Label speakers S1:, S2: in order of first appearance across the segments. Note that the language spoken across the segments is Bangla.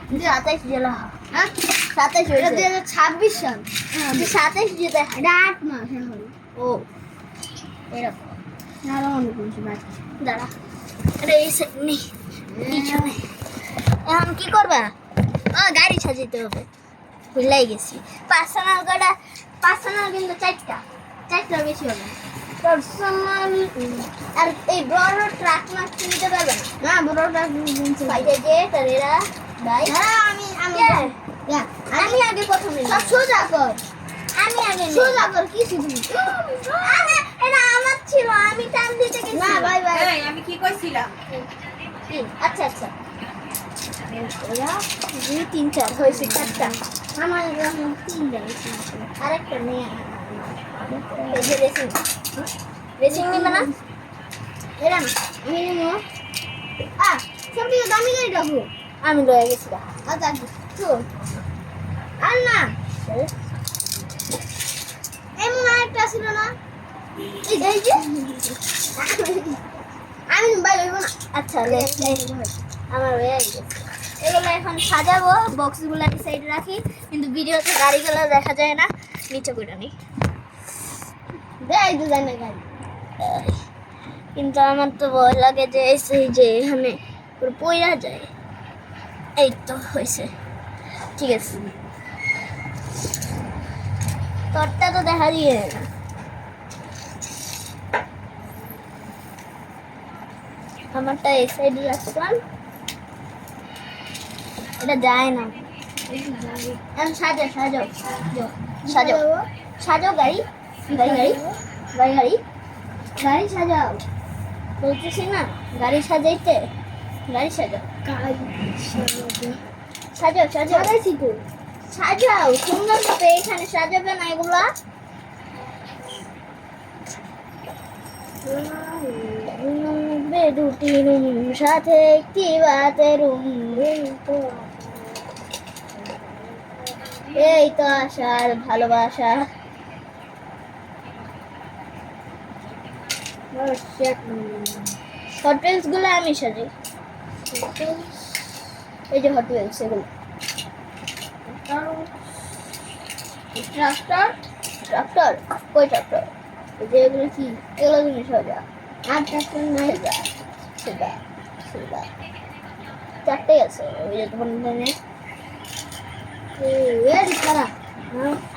S1: 27 জেলা হ্যাঁ 27 হয়েছে 2026 সাল 27 যেতে এটা 8 মাস এখন ও এরকম আরো অনেক কিছু বাকি দাঁড়া আরে এই সেট নেই পিছনে এখন কি করবা গাড়ি সাজাইতে হবে ভুলাই গেছি পার্সোনাল কিন্তু চারটা বেশি হবে পার্সোনাল আর এই বড় ট্রাক মাছ নিতে পারবে না বড় ট্রাক বাইরে যে তারেরা ভাই আমি আগে প্রথমে সব সোজা কর আমি আগে সোজা কর কি শুধু এটা আমার ছিল আমি টান দিতে গেছি না ভাই
S2: আমি কি কইছিলাম
S1: আচ্ছা ওরা 2 3 4 হয়েছে 4টা আমার এরকম 3টা আরেকটা নিয়ে এই যে রেসিং নিবে না এরা না আমি নিব সবথেকে দামি গাড়ি রাখবো আমি লয়ে গেছি আচ্ছা তো আর না এমন আরেকটা ছিল না এই যে আমি ভাই হইব না আচ্ছা আমার হয়ে গেছে এগুলো এখন সাজাবো বক্সগুলো আমি সাইডে রাখি কিন্তু ভিডিওতে গাড়িগুলো দেখা যায় না নিচে করে নি দেয় তো যায় না গাড়ি কিন্তু আমার তো ভয় লাগে যে সেই যে এখানে পুরো পইরা যায় এই তো হয়েছে ঠিক আছে তোরটা তো দেখা দিয়ে না আমারটা এই সাইডে রাখলাম এটা যায় না এখন সাজাও গাড়ি সাজাও বলতেছি না গাড়ি সাজাইতে গাড়ি সাজাও সুন্দর করে এখানে সাজাবে না এগুলা দুটি রুম সাথে একটি বাথরুম এই তো আশার ভালোবাসা হট ওয়েলস গুলো আমি সাজাই এই যে হট ওয়েলস এগুলো ট্রাক্টর কই ট্রাক্টর এই যে এগুলো কি এগুলো তুমি সাজা আর ট্রাক্টর নাই সেটা চারটে আছে ওই যে তোমার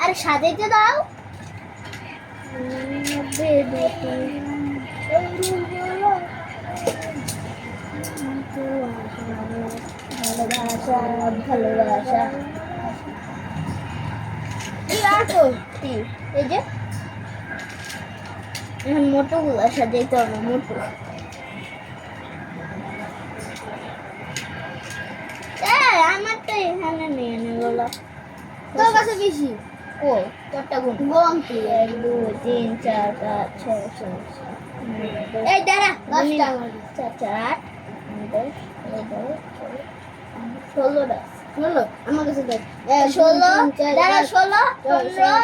S1: আরে সাজাইতে দাও ভালোবাসা এই যে এখন মোটো গুলা সাজাইতে হবে মোটো আমার তো এখানে নেই বলো তোর কাছে বেশি ও তোরটা গুণ কি 1 2 3 4 5 6 7 এই দাঁড়া 10টা 4 10 11 12 আমার কাছে দেখ 16 দাঁড়া 16 15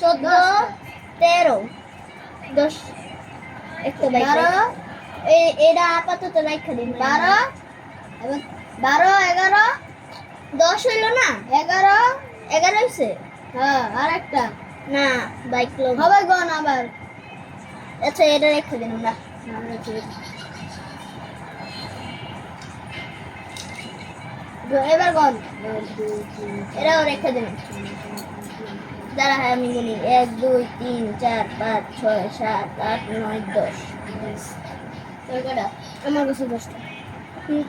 S1: 14 13 10 একটা বাইক এটা আপাতত রাখা দিন 12 এবং 12 11 10 হইলো না 11 হইছে হ্যাঁ আর একটা না বাইক লোক হবে গন আবার আচ্ছা এটা রেখে দিন আমরা এবার গন এটাও রেখে দিন দাঁড়া হ্যাঁ আমি গুনি 1 2 3 4 5 6 7 8 9 10 তোর কটা আমার কাছে 10টা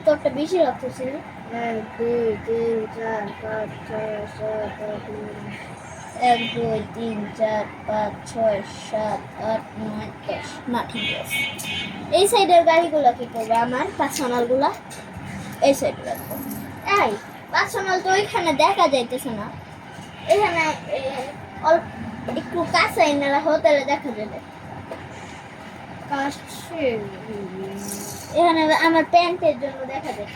S1: তোরটা বেশি রাখতেছি 1 2 3 4 5 6 7 8 9 1 2 3 4 5 6 7 8 9 10 না ঠিক আছে এই সাইডের গাড়িগুলো কি করবে আমার পার্সোনালগুলো এই সাইডে রাখবো এই পার্সোনাল তো ওইখানে দেখা যাইতেছে না এখানে একটু কাছে না হোটেলে দেখা যাবে এখানে আমার প্যান্টের জন্য দেখা যাবে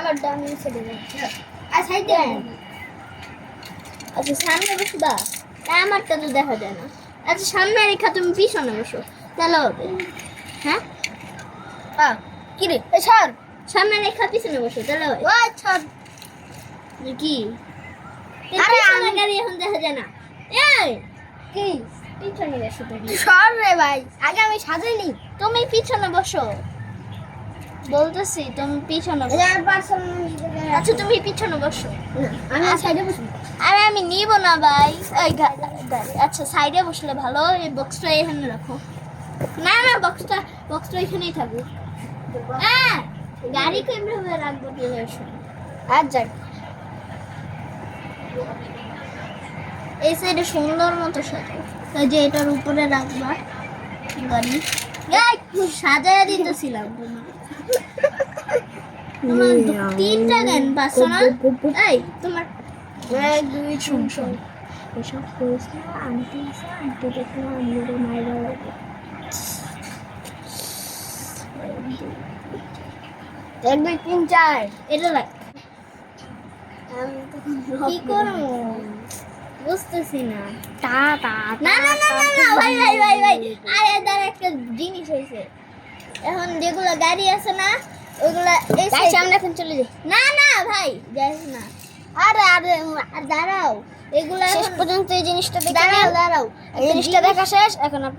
S1: আমার দাম নিচে দেবে আচ্ছা আচ্ছা সামনে বসবা না আমারটা তো দেখা যায় না আচ্ছা সামনে রেখা তুমি পিছনে বসো তাহলে হবে হ্যাঁ কি রে ছাড় সামনে রেখা পিছনে বসো তাহলে হয়।
S2: ও আচ্ছা
S1: কি
S2: আরে
S1: পিছনে গাড়ি এখন দেখা যায় না। এই
S2: কি
S1: পিছনে বসো তুমি।
S2: সর রে ভাই, আগে আমি সাজাইনি।
S1: তুমি পিছনে বসো বলতেছি, তুমি পিছনে বসো।
S2: এটা পার্সোনাল।
S1: আচ্ছা তুমি পিছনে বসো।
S2: আমি সাইডে বসবো।
S1: আরে আমি নিব না ভাই, এই গাড়ি। আচ্ছা সাইডে বসলে ভালো, এই বক্সটা এখানে রাখো। না না বক্সটা এখানেই থাকুক। হ্যাঁ গাড়ি কিভাবে রাখবো ডিরেকশন।
S2: আর যাক
S1: এই সাইডে সুন্দর মতো সাজাও, এই যে এটার উপরে রাখবা গাড়ি। এই সাজায় দিতেছিলাম তোমার তিনটা গান পাচ্ছো না। এই তোমার
S2: এক দুই
S1: শুন শুন, এসব করিস না। আন্টি দেখলো আমাদের মায়েরা
S2: এক দুই তিন চার।
S1: এটা রাখ।
S2: আমি তখন
S1: কি করবো বুঝতেছি না।
S2: তা তা
S1: না না না না না ভাই ভাই ভাই ভাই, আরে এটার একটা জিনিস হয়েছে। এখন যেগুলো গাড়ি আছে না ওইগুলা এই
S2: তাই
S1: side-
S2: সামনে এখন চলে যাই।
S1: না না ভাই যাস না।
S2: আরে আরে
S1: আর দাঁড়াও, এগুলা
S2: শেষ
S1: এখন
S2: পর্যন্ত এই জিনিসটা দেখে
S1: দাঁড়াও
S2: নিন।
S1: দাঁড়াও,
S2: এই জিনিসটা দেখা শেষ, এখন আপনি